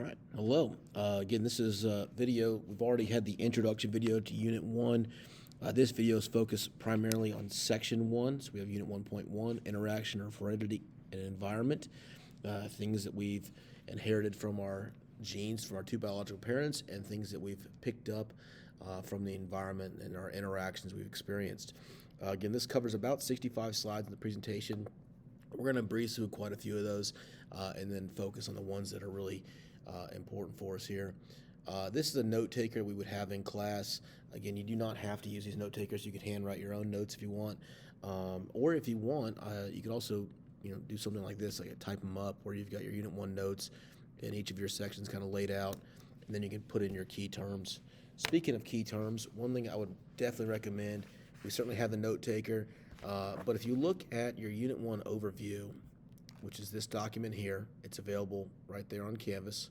All right, hello. Again, this is a video. We've already had the introduction video to Unit 1. This video is focused primarily on Section 1. So we have Unit 1.1, Interaction of Heredity and Environment, things that we've inherited from our genes, from our two biological parents, and things that we've picked up from the environment and our interactions we've experienced. Again, this covers about 65 slides in the presentation. We're going to breeze through quite a few of those and then focus on the ones that are really important for us here. This is a note taker we would have in class. Again, you do not have to use these note takers. You could handwrite your own notes if you want, or if you want, you could also do something like this, like type them up, where you've got your Unit 1 notes in each of your sections kind of laid out, and then you can put in your key terms. Speaking of key terms, one thing I would definitely recommend, we certainly have the note taker, but if you look at your Unit 1 overview, which is this document here, it's available right there on Canvas.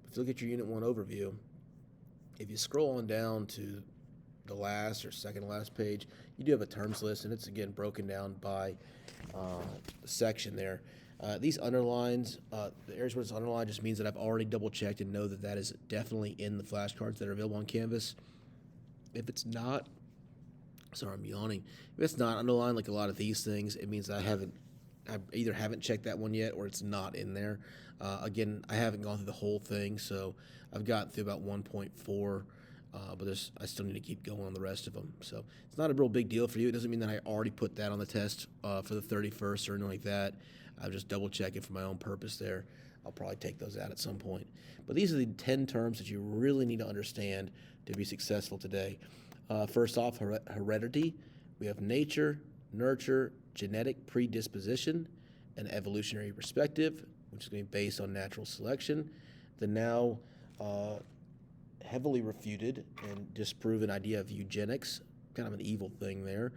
If you look at your Unit 1 overview, if you scroll on down to the last or second to last page, you do have a terms list, and it's again broken down by the section there. These underlines, the areas where it's underlined just means that I've already double checked and know that that is definitely in the flashcards that are available on Canvas. If it's not, sorry, I'm yawning. If it's not underlined like a lot of these things, it means I either haven't checked that one yet or it's not in there. Again, I haven't gone through the whole thing, so I've gotten through about 1.4, but I still need to keep going on the rest of them. So it's not a real big deal for you. It doesn't mean that I already put that on the test for the 31st or anything like that. I'll just double check it for my own purpose there. I'll probably take those out at some point. But these are the 10 terms that you really need to understand to be successful today. First off, heredity. We have nature, nurture, genetic predisposition, and evolutionary perspective, which is going to be based on natural selection. The now heavily refuted and disproven idea of eugenics, kind of an evil thing there.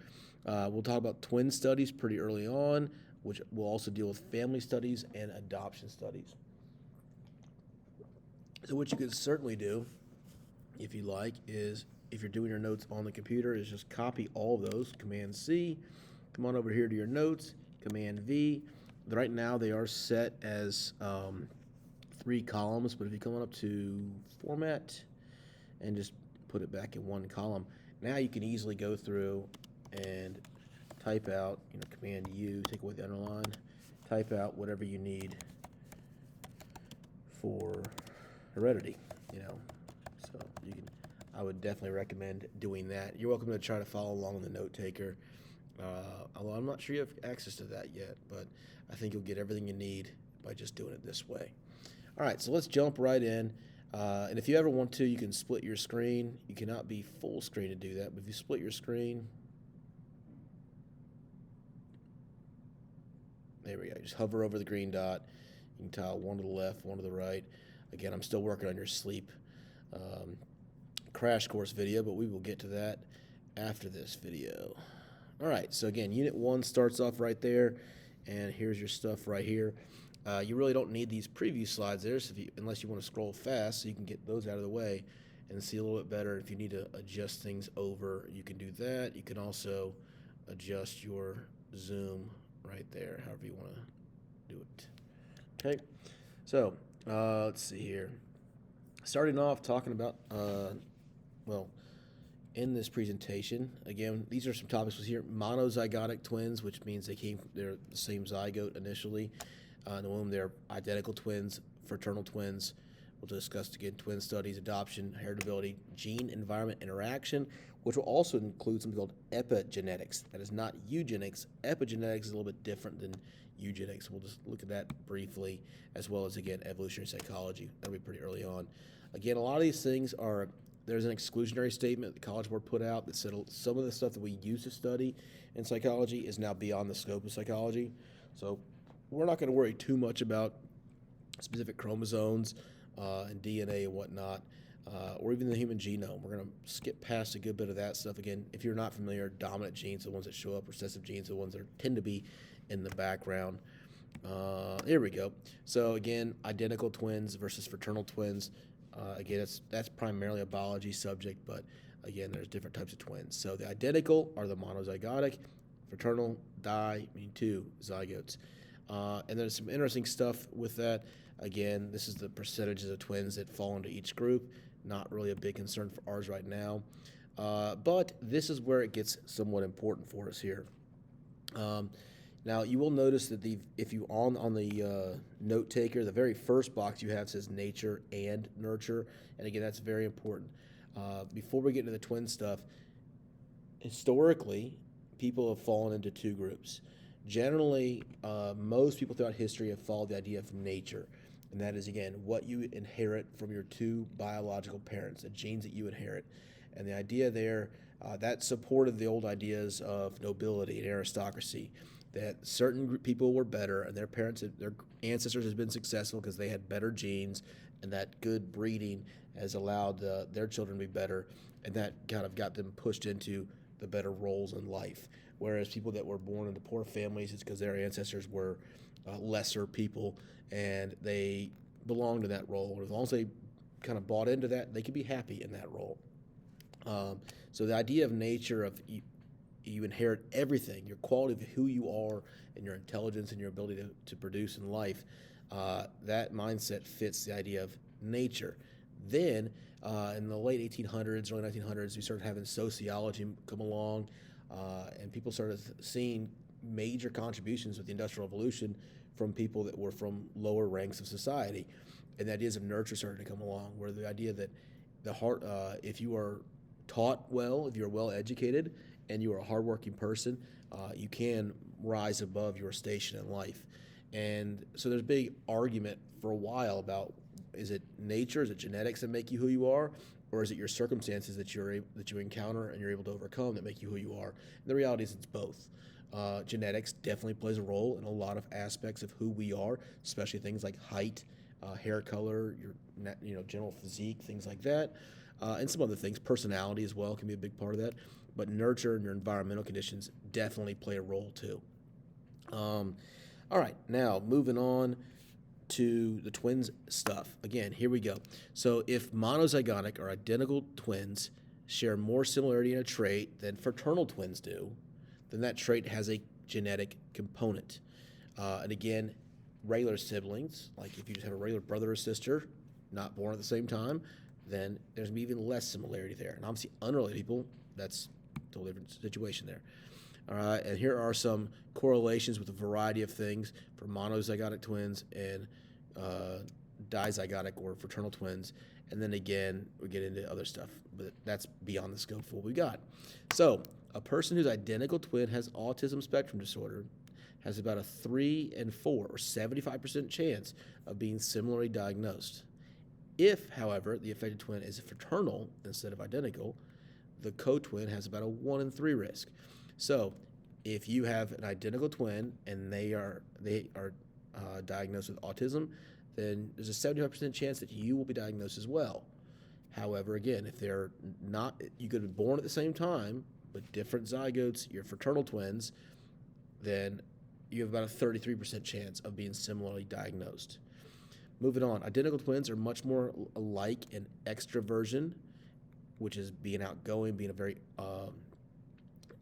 We'll talk about twin studies pretty early on, which will also deal with family studies and adoption studies. So what you could certainly do, if you like, is if you're doing your notes on the computer, is just copy all of those, Command-C, come on over here to your notes, Command-V. Right now they are set as 3 columns, but if you come on up to Format and just put it back in 1 column, now you can easily go through and type out, Command-U, take away the underline, type out whatever you need for heredity, so you can. I would definitely recommend doing that. You're welcome to try to follow along in the note taker, although I'm not sure you have access to that yet, but I think you'll get everything you need by just doing it this way. All right, so let's jump right in. And if you ever want to, you can split your screen. You cannot be full screen to do that, but if you split your screen, there we go. Just hover over the green dot. You can tile one to the left, one to the right. Again, I'm still working on your sleep crash course video, but we will get to that after this video. All right, so again, Unit 1 starts off right there, and here's your stuff right here. You really don't need these preview slides there, so unless you want to scroll fast, so you can get those out of the way and see a little bit better. If you need to adjust things over, you can do that. You can also adjust your zoom right there, however you want to do it. Okay, so let's see here. Starting off talking about, in this presentation, again, these are some topics here. Monozygotic twins, which means they're the same zygote initially. In the womb, they're identical twins, fraternal twins. We'll discuss again twin studies, adoption, heritability, gene-environment interaction, which will also include something called epigenetics. That is not eugenics. Epigenetics is a little bit different than eugenics. We'll just look at that briefly, as well as, again, evolutionary psychology. That'll be pretty early on. Again, a lot of these things there's an exclusionary statement the College Board put out that said some of the stuff that we used to study in psychology is now beyond the scope of psychology. So we're not going to worry too much about specific chromosomes and DNA and whatnot, or even the human genome. We're going to skip past a good bit of that stuff. Again, if you're not familiar, dominant genes are the ones that show up, recessive genes are the ones that tend to be in the background. Here we go. So again, identical twins versus fraternal twins. Again, that's primarily a biology subject, but again, there's different types of twins. So the identical are the monozygotic, fraternal, meaning 2 zygotes. And there's some interesting stuff with that. Again, this is the percentages of twins that fall into each group. Not really a big concern for ours right now. But this is where it gets somewhat important for us here. Now you will notice that if you on the note taker, the very first box you have says nature and nurture, and again that's very important. Before we get into the twin stuff, historically, people have fallen into two groups. Generally, most people throughout history have followed the idea of nature, and that is again what you inherit from your two biological parents, the genes that you inherit, and the idea there that supported the old ideas of nobility and aristocracy, that certain people were better and their parents, their ancestors has been successful because they had better genes, and that good breeding has allowed their children to be better, and that kind of got them pushed into the better roles in life. Whereas people that were born into poor families, it's because their ancestors were lesser people and they belonged to that role. And as long as they kind of bought into that, they could be happy in that role. So the idea of nature, of you inherit everything, your quality of who you are and your intelligence and your ability to produce in life, that mindset fits the idea of nature. Then in the late 1800s, early 1900s, we started having sociology come along, and people started seeing major contributions with the Industrial Revolution from people that were from lower ranks of society. And the ideas of nurture started to come along, where the idea that the heart, if you are taught well, if you're well educated, and you are a hardworking person, you can rise above your station in life. And so there's a big argument for a while about, is it nature, is it genetics that make you who you are, or is it your circumstances that you encounter and you're able to overcome that make you who you are? And the reality is it's both. Genetics definitely plays a role in a lot of aspects of who we are, especially things like height, hair color, your general physique, things like that, and some other things. Personality as well can be a big part of that. But nurture and your environmental conditions definitely play a role too. All right, now moving on to the twins stuff. Again, here we go. So if monozygotic or identical twins share more similarity in a trait than fraternal twins do, then that trait has a genetic component. And again, regular siblings, like if you just have a regular brother or sister not born at the same time, then there's going to be even less similarity there. And obviously unrelated people, that's a totally different situation there. All right, and here are some correlations with a variety of things for monozygotic twins and dizygotic or fraternal twins. And then again, we get into other stuff, but that's beyond the scope of what we got. So a person whose identical twin has autism spectrum disorder has about a 3 and 4 or 75% chance of being similarly diagnosed. If, however, the affected twin is fraternal instead of identical, the co-twin has about a 1 in 3 risk. So if you have an identical twin and they are diagnosed with autism, then there's a 75% chance that you will be diagnosed as well. However, again, if they're not, you could have been born at the same time, but different zygotes, you're fraternal twins, then you have about a 33% chance of being similarly diagnosed. Moving on, identical twins are much more alike in extroversion, which is being outgoing, being a very, I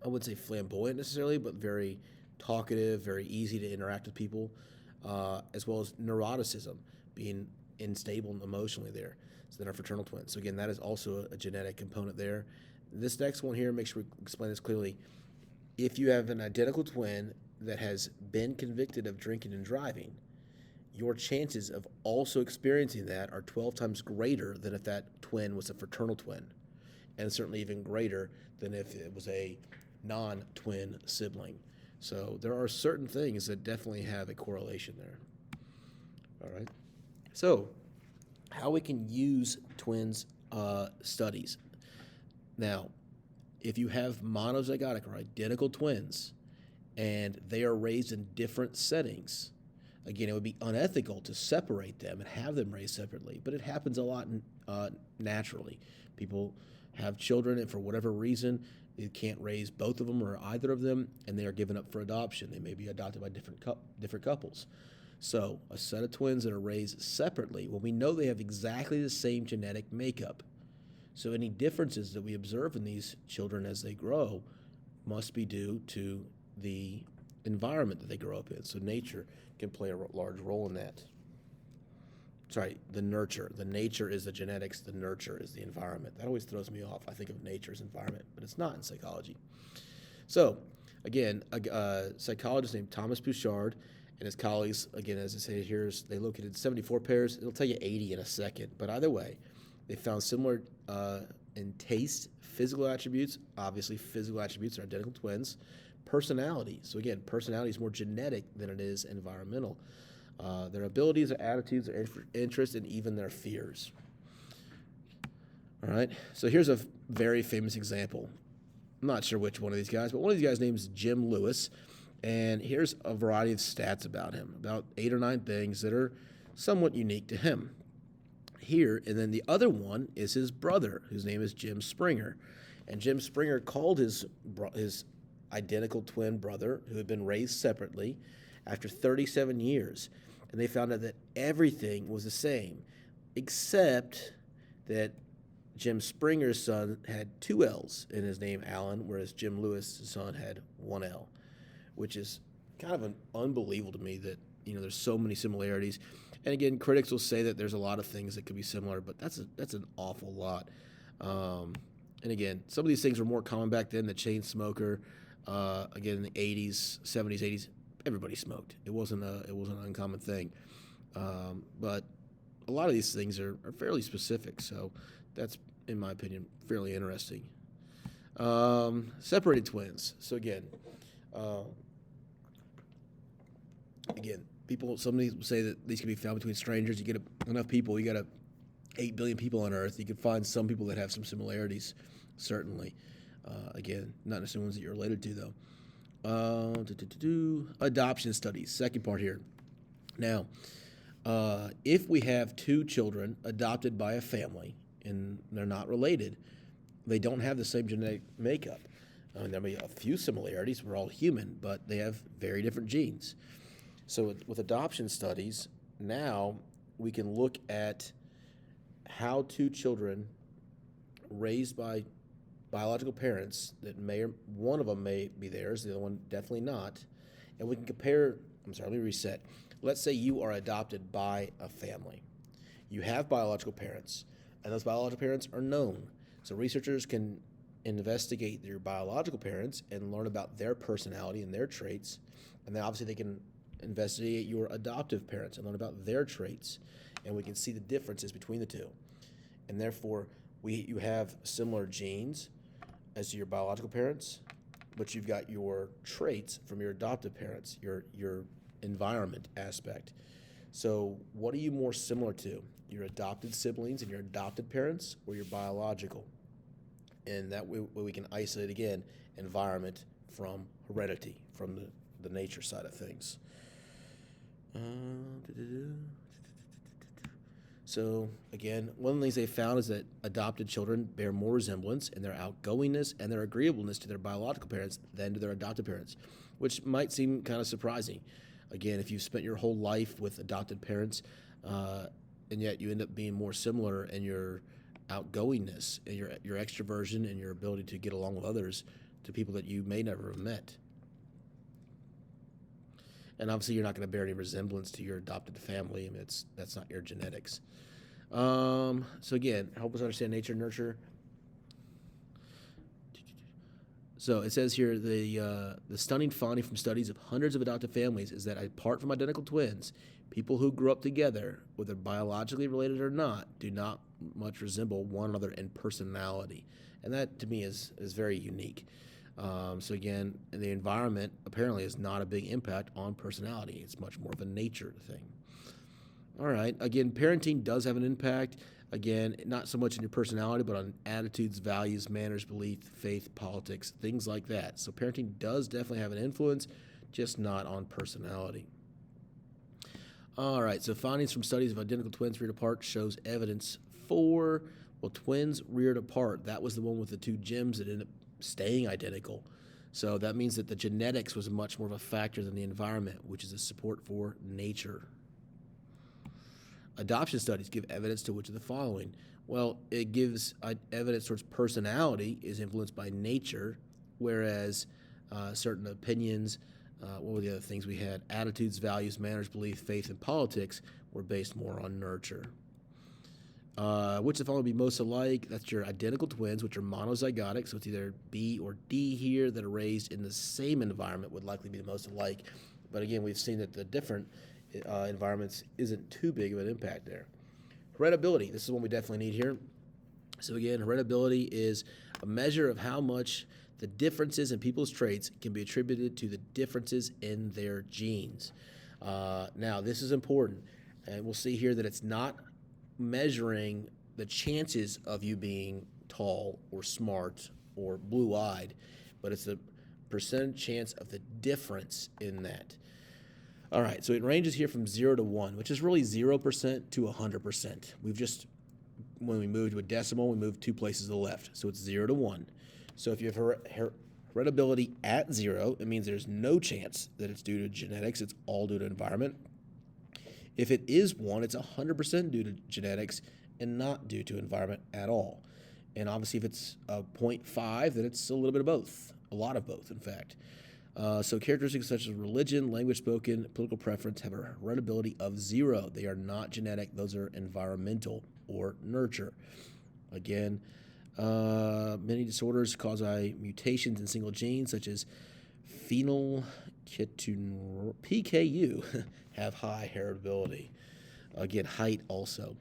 wouldn't say flamboyant necessarily, but very talkative, very easy to interact with people, as well as neuroticism, being unstable emotionally there. So then our fraternal twins. So again, that is also a genetic component there. This next one here, make sure we explain this clearly. If you have an identical twin that has been convicted of drinking and driving, your chances of also experiencing that are 12 times greater than if that twin was a fraternal twin, and certainly even greater than if it was a non-twin sibling. So there are certain things that definitely have a correlation there. All right. So how we can use twins studies. Now, if you have monozygotic or identical twins and they are raised in different settings, again, it would be unethical to separate them and have them raised separately, but it happens a lot naturally. People have children, and for whatever reason, they can't raise both of them or either of them, and they are given up for adoption. They may be adopted by different couples. So a set of twins that are raised separately, well, we know they have exactly the same genetic makeup. So any differences that we observe in these children as they grow must be due to the environment that they grow up in. So nature can play a large role in that. the nurture. The nature is the genetics, the nurture is the environment. That always throws me off. I think of nature as environment, but it's not in psychology. So, again, a psychologist named Thomas Bouchard and his colleagues, again, as I say here, they located 74 pairs. It'll tell you 80 in a second, but either way, they found similar in taste, physical attributes. Obviously, physical attributes are identical twins. Personality. So again, personality is more genetic than it is environmental. Their abilities, their attitudes, their interests, and even their fears. All right. So here's a very famous example. I'm not sure which one of these guys, but one of these guys' name is Jim Lewis. And here's a variety of stats about him, about 8 or 9 things that are somewhat unique to him. Here, and then the other one is his brother, whose name is Jim Springer. And Jim Springer called his identical twin brother, who had been raised separately, after 37 years. And they found out that everything was the same, except that Jim Springer's son had 2 L's in his name, Alan, whereas Jim Lewis' son had 1 L, which is kind of unbelievable to me that, there's so many similarities. And again, critics will say that there's a lot of things that could be similar, but that's an awful lot. And again, some of these things were more common back then. The chain smoker, again, in the 80s, 70s, 80s, everybody smoked. It wasn't an uncommon thing. But a lot of these things are fairly specific, so that's, in my opinion, fairly interesting. Separated twins. So again, some people say that these can be found between strangers. You get enough people, you got 8 billion people on Earth, you can find some people that have some similarities, certainly. Again, not necessarily ones that you're related to, though. Adoption studies, second part here. Now, if we have 2 children adopted by a family and they're not related, they don't have the same genetic makeup. There may be a few similarities. We're all human, but they have very different genes. So with adoption studies, now we can look at how 2 children raised by biological parents that one of them may be theirs, the other one definitely not, and we can compare. Let me reset. Let's say you are adopted by a family. You have biological parents, and those biological parents are known. So researchers can investigate your biological parents and learn about their personality and their traits, and then obviously they can investigate your adoptive parents and learn about their traits, and we can see the differences between the two. And therefore, you have similar genes as to your biological parents, but you've got your traits from your adoptive parents, your environment aspect. So what are you more similar to, your adopted siblings and your adopted parents, or your biological? And that way we can isolate, again, environment from heredity, from the nature side of things. So, again, one of the things they found is that adopted children bear more resemblance in their outgoingness and their agreeableness to their biological parents than to their adopted parents, which might seem kind of surprising. Again, if you've spent your whole life with adopted parents, and yet you end up being more similar in your outgoingness and your extroversion and your ability to get along with others to people that you may never have met. And obviously, you're not going to bear any resemblance to your adopted family. I mean, that's not your genetics. So again, help us understand nature and nurture. So it says here, the stunning finding from studies of hundreds of adopted families is that apart from identical twins, people who grew up together, whether biologically related or not, do not much resemble one another in personality. And that, to me, is very unique. So again, the environment apparently is not a big impact on personality. It's much more of a nature thing. All right. Again, parenting does have an impact. Again, not so much in your personality, but on attitudes, values, manners, belief, faith, politics, things like that. So parenting does definitely have an influence, just not on personality. All right. So findings from studies of identical twins reared apart shows evidence for, twins reared apart. That was the one with the 2 Jims that ended up staying identical. So that means that the genetics was much more of a factor than the environment, which is a support for nature. Adoption studies give evidence to which of the following? Well, it gives evidence towards personality is influenced by nature, whereas certain opinions, what were the other things we had? Attitudes, values, manners, belief, faith, and politics We're based more on nurture. Which of the following would be most alike? That's your identical twins, which are monozygotic. So it's either B or D here, that are raised in the same environment would likely be the most alike. But again, we've seen that the different environments isn't too big of an impact there. Heritability, this is one we definitely need here. So again, heritability is a measure of how much the differences in people's traits can be attributed to the differences in their genes. Now, this is important, and we'll see here that it's not measuring the chances of you being tall or smart or blue-eyed, but it's the percent chance of the difference in that. All right, so it ranges here from 0 to 1, which is really 0% to 100%. We've just, when we moved to a decimal, we moved 2 places to the left, so it's 0 to 1. So if you have heritability at 0, it means there's no chance that it's due to genetics. It's all due to environment. If it is 1, it's 100% due to genetics and not due to environment at all. And obviously, if it's a 0.5, then it's a little bit of both, a lot of both, in fact. So characteristics such as religion, language spoken, political preference have a heritability of 0. They are not genetic. Those are environmental or nurture. Again, many disorders caused by mutations in single genes, such as PKU, have high heritability. Again, height also.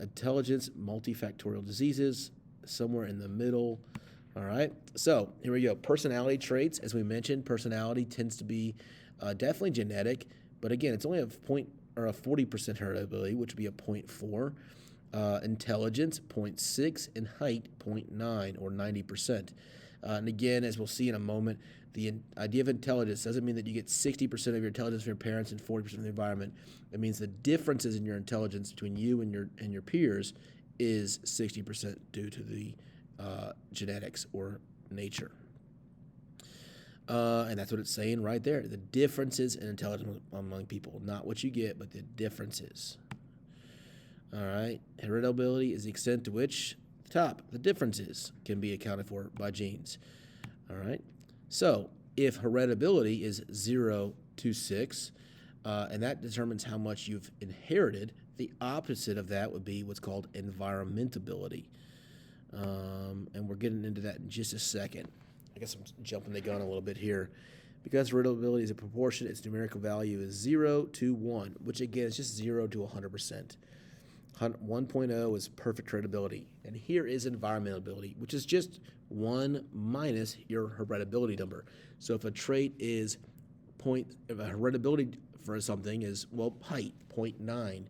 Intelligence, multifactorial diseases, somewhere in the middle. All right, so here we go. Personality traits, as we mentioned, personality tends to be definitely genetic, but again, it's only a 40% heritability, which would be a 0.4. Intelligence, 0.6, and height, 0.9, or 90%. And again, as we'll see in a moment, the idea of intelligence doesn't mean that you get 60% of your intelligence from your parents and 40% from the environment. It means the differences in your intelligence between you and your peers is 60% due to the genetics or nature. And that's what it's saying right there. The differences in intelligence among people. Not what you get, but the differences. All right. Heritability is the extent to which the differences can be accounted for by genes. All right. So if heritability is 0 to 6, and that determines how much you've inherited, the opposite of that would be what's called environmentability. And we're getting into that in just a second. I guess I'm jumping the gun a little bit here. Because heritability is a proportion, its numerical value is 0 to 1, which again is just 0 to 100%. 1.0 is perfect heritability. And here is environmentability, which is just 1 minus your heritability number. So if a trait is if a heritability for something is, well, height, 0.9,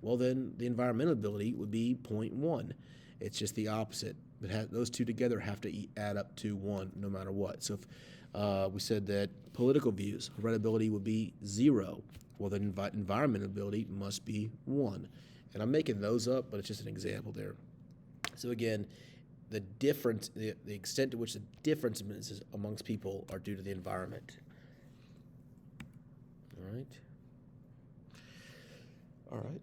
well, then the environmentability would be 0.1. It's just the opposite. But those two together have to add up to 1 no matter what. So if we said that political views, heritability would be 0, well, then environmentability must be 1. And I'm making those up, but it's just an example there. So again, the difference, the extent to which the differences amongst people are due to the environment. All right. All right.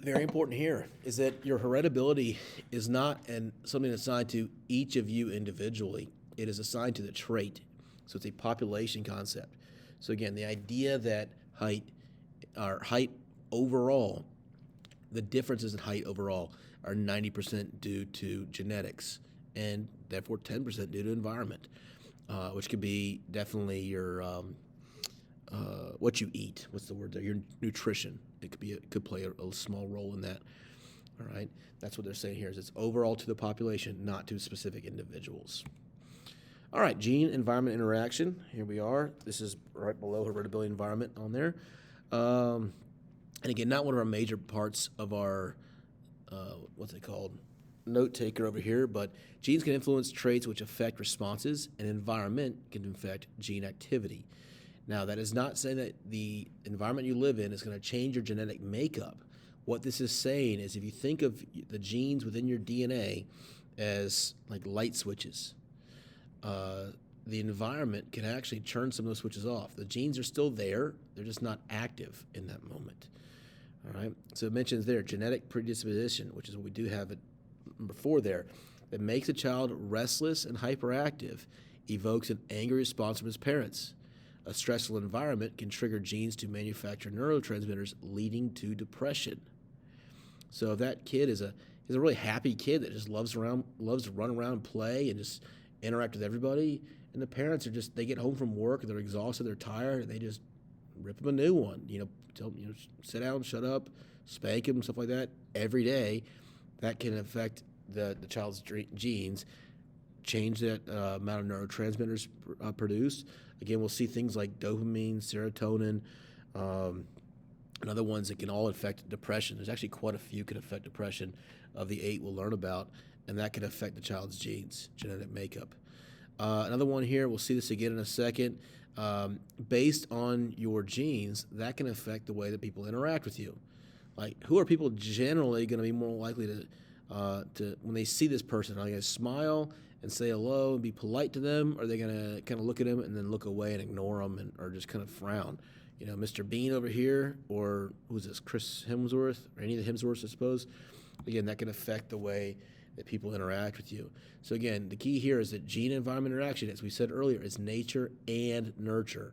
Very important here is that your heritability is not something assigned to each of you individually. It is assigned to the trait. So it's a population concept. So again, the idea that height overall, the differences in height overall are 90% due to genetics and therefore 10% due to environment, which could be definitely your what you eat. What's the word there? Your nutrition. It could play a small role in that. All right, that's what they're saying here. Is it's overall to the population, not to specific individuals. All right, gene environment interaction. Here we are. This is right below heritability environment on there. And again, not one of our major parts of our what's it called? Note taker over here, but genes can influence traits which affect responses, and environment can affect gene activity. Now, that is not saying that the environment you live in is going to change your genetic makeup. What this is saying is if you think of the genes within your DNA as like light switches, the environment can actually turn some of those switches off. The genes are still there. They're just not active in that moment. All right. So it mentions there genetic predisposition, which is what we do have at number 4 there, that makes a child restless and hyperactive, evokes an angry response from his parents. A stressful environment can trigger genes to manufacture neurotransmitters, leading to depression. So if that kid is a really happy kid that just loves to run around and play and just interact with everybody, and the parents they get home from work and they're exhausted, they're tired, and they just rip them a new one. Tell them, sit down, shut up, spank him, stuff like that every day. That can affect the child's genes, change that amount of neurotransmitters produced. Again, we'll see things like dopamine, serotonin, and other ones that can all affect depression. There's actually quite a few can affect depression of the 8 we'll learn about, and that can affect the child's genes, genetic makeup. Another one here, we'll see this again in a second. Based on your genes, that can affect the way that people interact with you. Like, who are people generally going to be more likely to when they see this person, are they going to smile and say hello and be polite to them? Or are they going to kind of look at them and then look away and ignore them or just kind of frown? Mr. Bean over here, or who's this, Chris Hemsworth, or any of the Hemsworths, I suppose. Again, that can affect the way that people interact with you. So again, the key here is that gene-environment interaction, as we said earlier, is nature and nurture.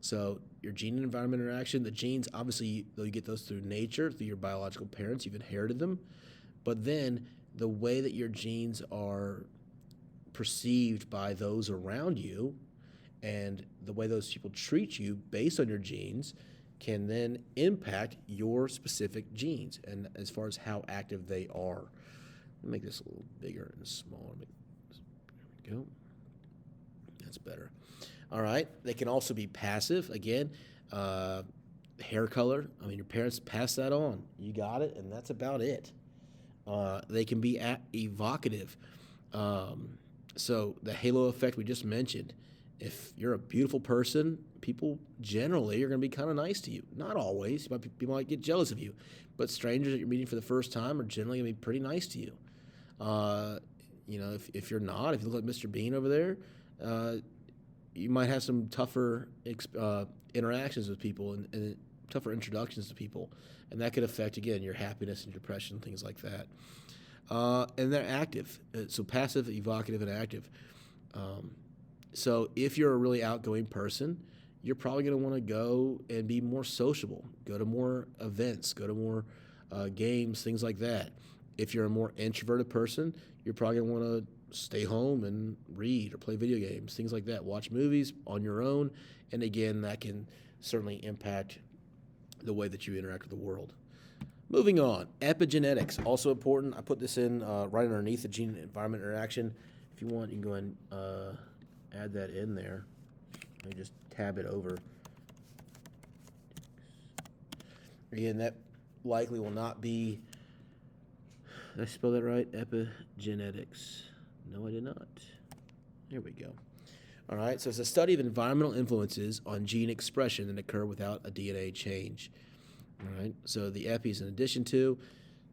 So your gene and environment interaction, the genes, obviously, though you get those through nature, through your biological parents, you've inherited them. But then the way that your genes are perceived by those around you and the way those people treat you based on your genes can then impact your specific genes and as far as how active they are. Let me make this a little bigger and smaller. There we go. That's better. All right. They can also be passive. Again, hair color. I mean, your parents pass that on. You got it, and that's about it. They can be evocative. So the halo effect we just mentioned. If you're a beautiful person, people generally are going to be kind of nice to you. Not always. People might get jealous of you. But strangers that you're meeting for the first time are generally going to be pretty nice to you. If you're not, if you look like Mr. Bean over there, you might have some tougher interactions with people and tougher introductions to people. And that could affect, again, your happiness and depression, things like that. And they're active. So passive, evocative, and active. So if you're a really outgoing person, you're probably going to want to go and be more sociable, go to more events, go to more games, things like that. If you're a more introverted person, you're probably going to want to stay home and read or play video games, things like that. Watch movies on your own. And again, that can certainly impact the way that you interact with the world. Moving on, epigenetics, also important. I put this in right underneath the gene-environment interaction. If you want, you can go ahead and add that in there. Let me just tab it over. Again, that likely will not be, did I spell that right? Epigenetics. No, I did not. There we go. All right, so it's a study of environmental influences on gene expression that occur without a DNA change. All right, so the epi is in addition to,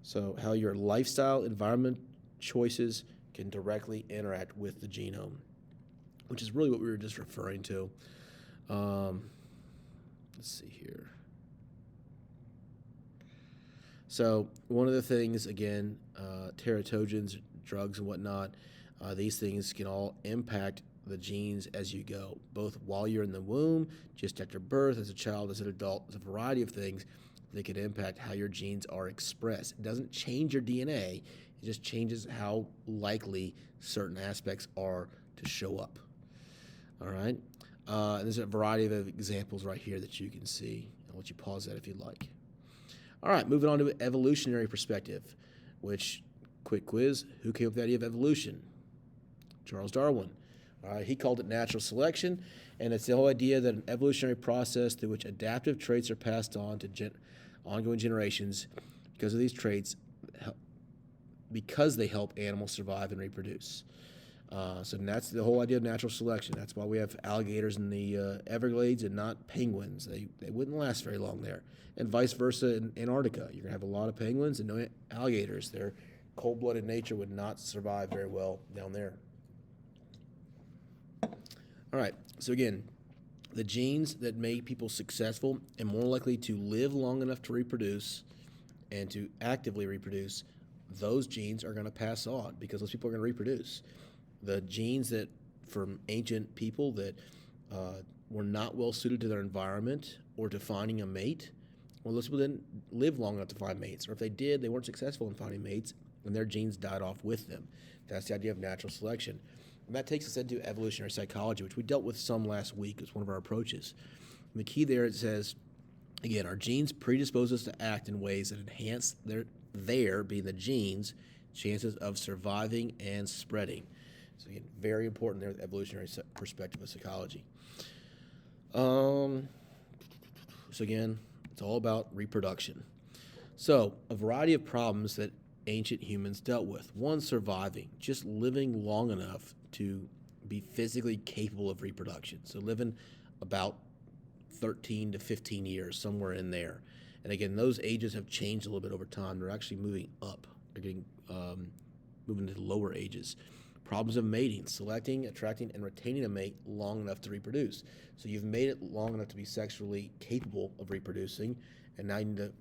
so how your lifestyle, environment choices can directly interact with the genome, which is really what we were just referring to. Let's see here. So one of the things, again, teratogens, drugs and whatnot, these things can all impact the genes as you go, both while you're in the womb, just after birth, as a child, as an adult. There's a variety of things that can impact how your genes are expressed. It doesn't change your DNA. It just changes how likely certain aspects are to show up. All right? There's a variety of examples right here that you can see. I'll let you pause that if you'd like. All right, moving on to an evolutionary perspective, which, quick quiz, who came up with the idea of evolution? Charles Darwin. All right, he called it natural selection, and it's the whole idea that an evolutionary process through which adaptive traits are passed on to ongoing generations because of these traits, because they help animals survive and reproduce. So that's the whole idea of natural selection. That's why we have alligators in the Everglades and not penguins. They wouldn't last very long there. And vice versa in Antarctica. You're going to have a lot of penguins and no alligators. Their cold-blooded nature would not survive very well down there. All right, so again, the genes that make people successful and more likely to live long enough to reproduce and to actively reproduce, those genes are going to pass on because those people are going to reproduce. The genes that from ancient people that were not well suited to their environment or to finding a mate, well, those people didn't live long enough to find mates. Or if they did, they weren't successful in finding mates, and their genes died off with them. That's the idea of natural selection. And that takes us into evolutionary psychology, which we dealt with some last week as one of our approaches. And the key there, it says, again, our genes predispose us to act in ways that enhance their being the genes, chances of surviving and spreading. So again, very important there, the evolutionary perspective of psychology. So again, it's all about reproduction. So a variety of problems that ancient humans dealt with. One, surviving, just living long enough to be physically capable of reproduction. So living about 13 to 15 years, somewhere in there. And again, those ages have changed a little bit over time. They're actually moving up. They're getting moving to lower ages. Problems of mating, selecting, attracting, and retaining a mate long enough to reproduce. So you've made it long enough to be sexually capable of reproducing, and now you need to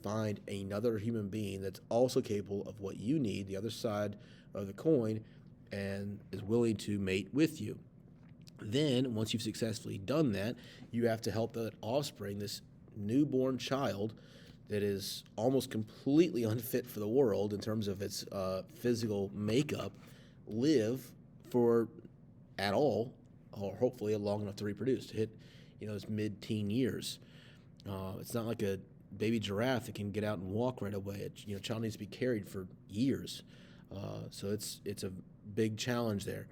find another human being that's also capable of what you need, the other side of the coin, and is willing to mate with you. Then, once you've successfully done that, you have to help that offspring, this newborn child that is almost completely unfit for the world in terms of its physical makeup, live for at all, or hopefully long enough to reproduce, to hit, its mid-teen years. It's not like a baby giraffe that can get out and walk right away. Child needs to be carried for years. So it's a big challenge there.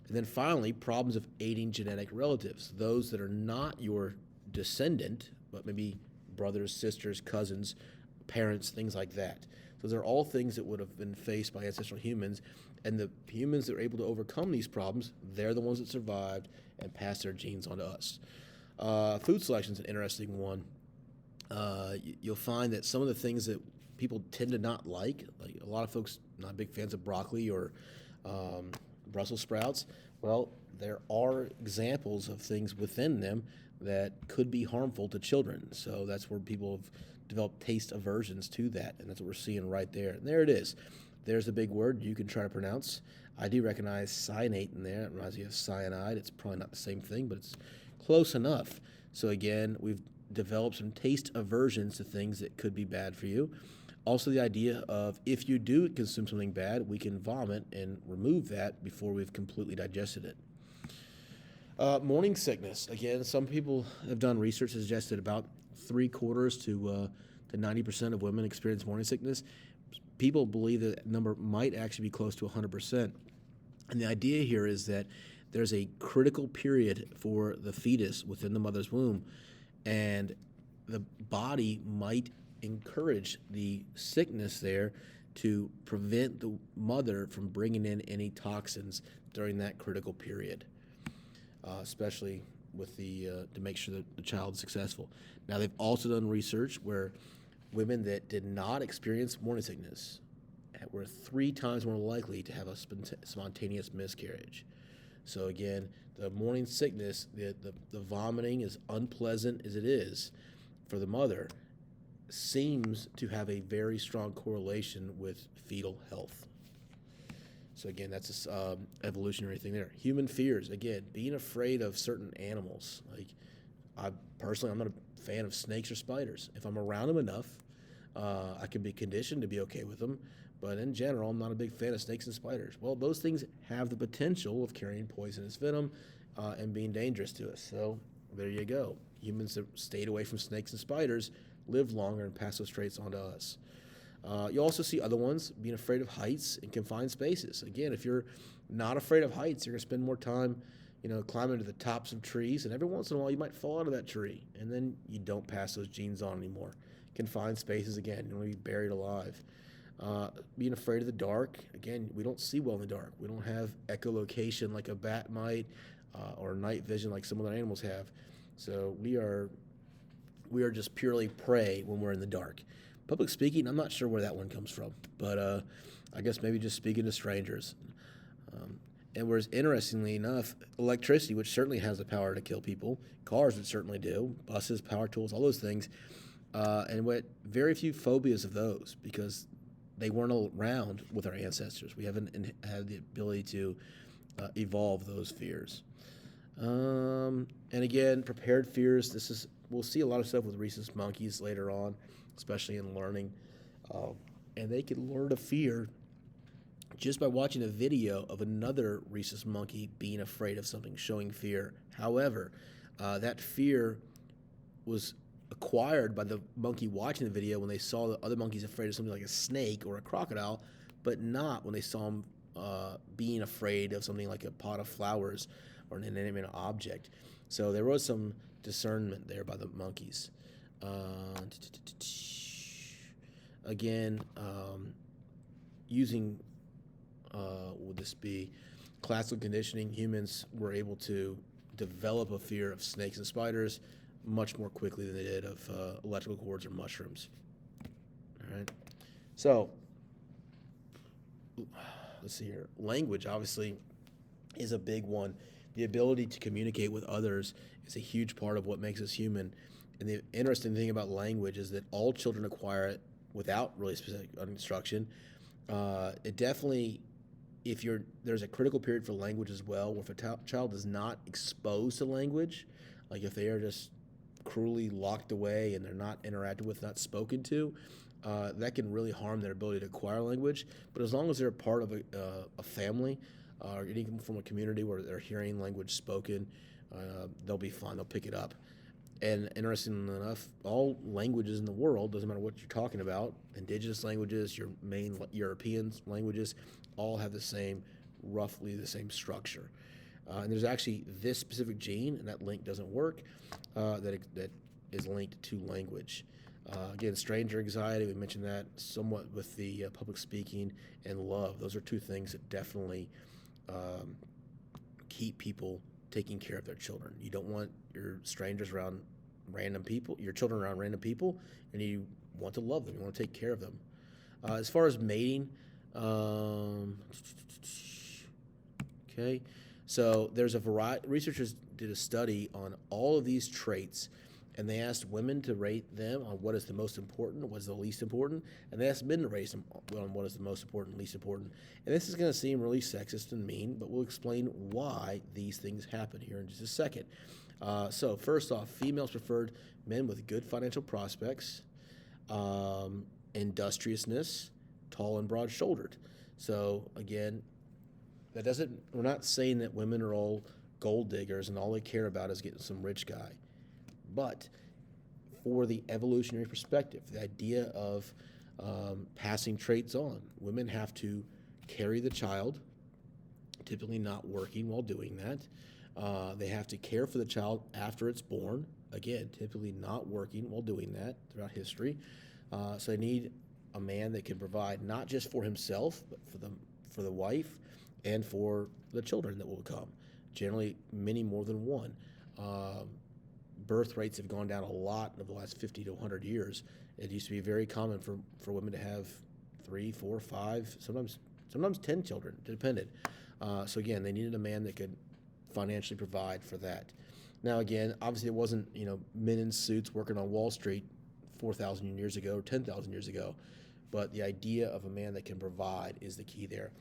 And then finally, problems of aiding genetic relatives, those that are not your descendant, but maybe brothers, sisters, cousins, parents, things like that. Those are all things that would have been faced by ancestral humans, and the humans that are able to overcome these problems, they're the ones that survived and passed their genes on to us. Food selection is an interesting one. You'll find that some of the things that people tend to not like a lot of folks not big fans of broccoli or Brussels sprouts. Well, there are examples of things within them that could be harmful to children. So that's where people have developed taste aversions to that, and that's what we're seeing right there. And there it is. There's a big word you can try to pronounce. I do recognize cyanate in there. It reminds me of cyanide. It's probably not the same thing, but it's close enough. So again, we've developed some taste aversions to things that could be bad for you. Also, the idea of if you do consume something bad, we can vomit and remove that before we've completely digested it. Morning sickness. Again, some people have done research that suggests that about 3/4 to 90% of women experience morning sickness. People believe that number might actually be close to 100%. And the idea here is that there's a critical period for the fetus within the mother's womb, and the body might encourage the sickness there to prevent the mother from bringing in any toxins during that critical period, especially with to make sure that the child is successful. Now, they've also done research where women that did not experience morning sickness were 3 times more likely to have a spontaneous miscarriage. So again, the morning sickness, the vomiting, as unpleasant as it is for the mother, seems to have a very strong correlation with fetal health. So again, that's this evolutionary thing there. Human fears, again, being afraid of certain animals. Like I'm not a fan of snakes or spiders. If I'm around them enough, I can be conditioned to be okay with them. But in general, I'm not a big fan of snakes and spiders. Well, those things have the potential of carrying poisonous venom and being dangerous to us. So there you go. Humans that stayed away from snakes and spiders live longer and pass those traits on to us. You also see other ones being afraid of heights in confined spaces. Again, if you're not afraid of heights, you're going to spend more time, climbing to the tops of trees, and every once in a while you might fall out of that tree, and then you don't pass those genes on anymore. Confined spaces, again, you want to be buried alive. Being afraid of the dark, again, we don't see well in the dark. We don't have echolocation like a bat might, or night vision like some other animals have. So we are just purely prey when we're in the dark. Public speaking, I'm not sure where that one comes from, but I guess maybe just speaking to strangers. And whereas, interestingly enough, electricity, which certainly has the power to kill people, cars that certainly do, buses, power tools, all those things, and what very few phobias of those, because they weren't around with our ancestors. We haven't had the ability to evolve those fears. And again, prepared fears. We'll see a lot of stuff with rhesus monkeys later on, especially in learning, uh, and they can learn a fear just by watching a video of another rhesus monkey being afraid of something, showing fear. However, that fear was acquired by the monkey watching the video when they saw the other monkeys afraid of something like a snake or a crocodile, but not when they saw them being afraid of something like a pot of flowers or an inanimate object. So there was some discernment there by the monkeys. Again, using would this be classical conditioning, humans were able to develop a fear of snakes and spiders much more quickly than they did of electrical cords or mushrooms. All right. So let's see here. Language, obviously, is a big one. The ability to communicate with others is a huge part of what makes us human. And the interesting thing about language is that all children acquire it without really specific instruction. It definitely, there's a critical period for language as well, where if a child is not exposed to language, like if they are just cruelly locked away and they're not interacted with, not spoken to, that can really harm their ability to acquire language. But as long as they're part of a family or even from a community where they're hearing language spoken, they'll be fine. They'll pick it up. And interestingly enough, all languages in the world, doesn't matter what you're talking about, indigenous languages, your main European languages, all have roughly the same structure. And there's actually this specific gene, and that link doesn't work, that is linked to language. Again, stranger anxiety, we mentioned that somewhat with the public speaking, and love. Those are two things that definitely keep people taking care of their children. You don't want your strangers around random people, your children around random people, and you want to love them. You want to take care of them. As far as mating, okay, so there's a variety. Researchers did a study on all of these traits, and they asked women to rate them on what is the most important, what is the least important, and they asked men to rate them on what is the most important, least important. And this is going to seem really sexist and mean, but we'll explain why these things happen here in just a second. So first off, females preferred men with good financial prospects, industriousness, tall and broad-shouldered. So again, we're not saying that women are all gold diggers and all they care about is getting some rich guy. But for the evolutionary perspective, the idea of passing traits on, women have to carry the child, typically not working while doing that. They have to care for the child after it's born, again, typically not working while doing that throughout history. So they need a man that can provide not just for himself, but for the wife and for the children that will come. Generally, many more than one. Birth rates have gone down a lot in the last 50 to 100 years. It used to be very common for women to have 3, 4, 5, sometimes 10 children. It depended. So again, they needed a man that could financially provide for that. Now again, obviously it wasn't men in suits working on Wall Street 4,000 years ago or 10,000 years ago, but the idea of a man that can provide is the key there.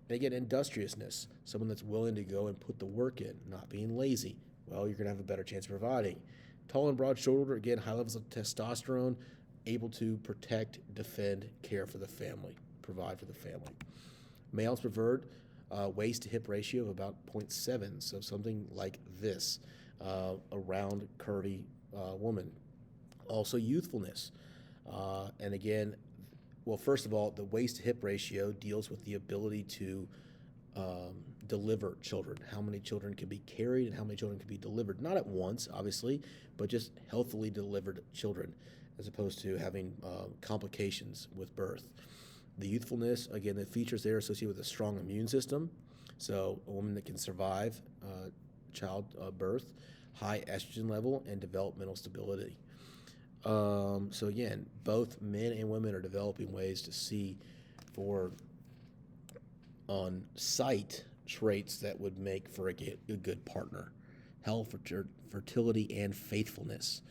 And again, industriousness, someone that's willing to go and put the work in, not being lazy. Well, you're going to have a better chance of providing. Tall and broad-shouldered, again, high levels of testosterone, able to protect, defend, care for the family, provide for the family. Males preferred waist-to-hip ratio of about 0.7, so something like this, a round, curvy woman. Also youthfulness. And again, well, first of all, the waist-to-hip ratio deals with the ability to deliver children, how many children can be carried and how many children can be delivered, not at once, obviously, but just healthily delivered children, as opposed to having complications with birth. The youthfulness, again, the features there associated with a strong immune system, so a woman that can survive childbirth, high estrogen level, and developmental stability. So again, both men and women are developing ways to see for on sight traits that would make for a good partner. Health, fertility, and faithfulness.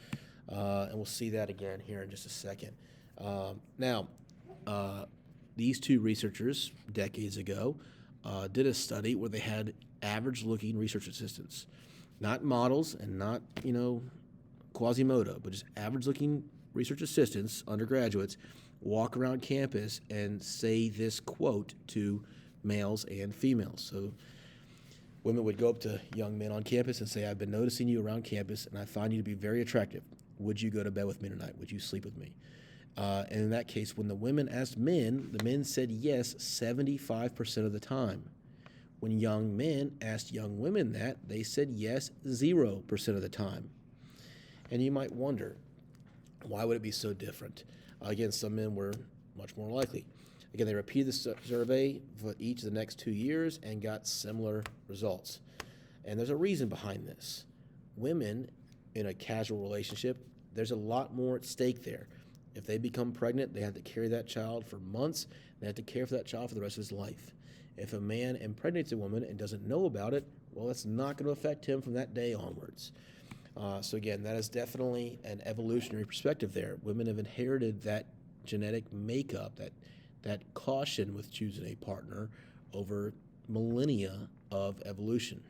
And we'll see that again here in just a second. Now, these two researchers, decades ago, did a study where they had average-looking research assistants. not models and not, Quasimodo, but just average-looking research assistants, undergraduates, walk around campus and say this quote to males and females. So women would go up to young men on campus and say, I've been noticing you around campus, and I find you to be very attractive. Would you go to bed with me tonight? Would you sleep with me? And in that case, when the women asked men, the men said yes 75% of the time. When young men asked young women that, they said yes 0% of the time. And you might wonder, why would it be so different? Again, some men were much more likely. Again, they repeated the survey for each of the next 2 years and got similar results. And there's a reason behind this. Women in a casual relationship, there's a lot more at stake there. If they become pregnant, they have to carry that child for months. They have to care for that child for the rest of his life. If a man impregnates a woman and doesn't know about it, well, that's not going to affect him from that day onwards. So again, that is definitely an evolutionary perspective there. Women have inherited that genetic makeup, that caution with choosing a partner over millennia of evolution.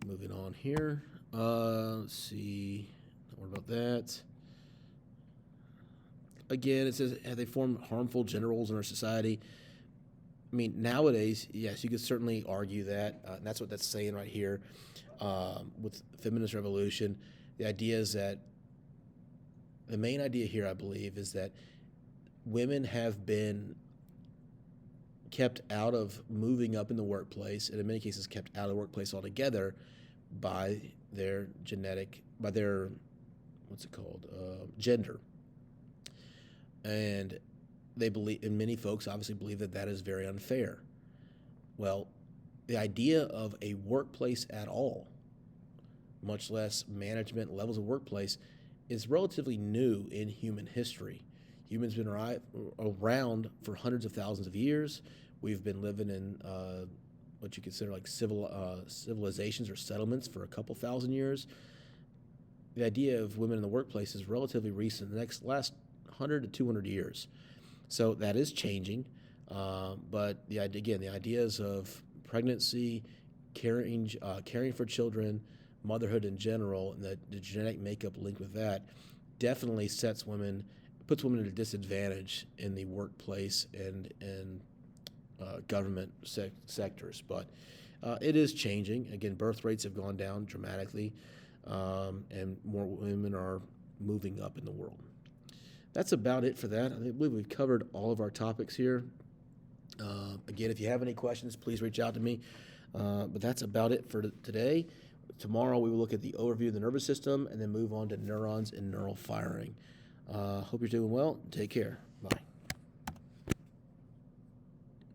Moving on here. Let's see. What about that? Again, it says, have they formed harmful gender roles in our society? I mean, nowadays, yes, you could certainly argue that. And that's what that's saying right here. With feminist revolution, the idea is that the main idea here, I believe, is that women have been kept out of moving up in the workplace, and in many cases kept out of the workplace altogether by their gender. And they believe, and many folks obviously believe that that is very unfair. Well, the idea of a workplace at all, much less management levels of workplace, is relatively new in human history. Humans have been around for hundreds of thousands of years. We've been living in what you consider like civilizations or settlements for a couple thousand years. The idea of women in the workplace is relatively recent, the last 100 to 200 years. So that is changing, but the ideas of pregnancy, caring for children, motherhood in general, and the genetic makeup linked with that definitely puts women at a disadvantage in the workplace and government sectors. But it is changing. Again, birth rates have gone down dramatically, and more women are moving up in the world. That's about it for that. I believe we've covered all of our topics here. Again, if you have any questions, please reach out to me. But that's about it for today. Tomorrow we will look at the overview of the nervous system and then move on to neurons and neural firing. Hope you're doing well. Take care.